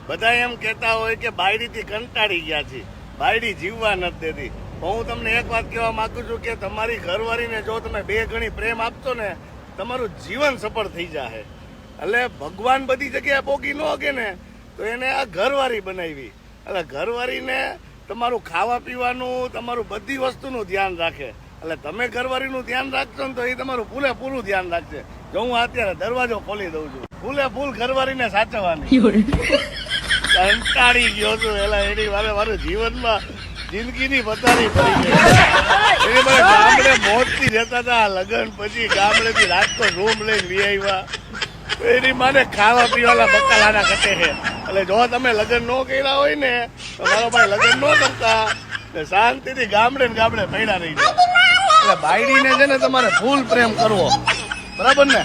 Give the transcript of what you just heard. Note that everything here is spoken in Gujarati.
બધા એમ કહેતા હોય કે બાયડીથી કંટાળી ગયા છે, બાયડી જીવવા નથી દેતી. હું તમને એક વાત કહેવા માંગુ છું કે તમારી ઘરવાળીને જો તમે 2 ગણી પ્રેમ આપશો ને, તમારું જીવન સફળ થઈ જાય. એટલે ભગવાન બધી જગ્યાએ પોગી ન શકે ને, તો એને આ ઘરવાળી બનાવી. એટલે ઘરવાળીને તમારું ખાવા પીવાનું, તમારું બધી વસ્તુનું ધ્યાન રાખે. એટલે તમે ઘરવાળીનું ધ્યાન રાખશો ને તો એ તમારું પૂરેપૂરું ધ્યાન રાખશે. જો હું અત્યારે દરવાજો ખોલી દઉં છું, ફૂલ ઘરવાળીને સાચવવાની. કંટાળી ગયો છું એલા એની વારે મારું જીવનમાં જિંદગીની પથારી પડી ગઈ. એની મને ગામડે મોજથી રહેતા હતા, લગ્ન પછી ગામડેથી રાજકોટ રૂમ લઈને વી આવ્યા. એની માને ખાવા પીવાના બકાલાના કટે છે. એટલે જો તમે લગ્ન ન કર્યા હોય ને તો મારો ભાઈ લગ્ન ન કરતા, શાંતિથી ગામડે ને ગામડે પડ્યા રહી જાય. એટલે બાયડીને છે ને તમારે ફૂલ પ્રેમ કરવો, બરાબર ને?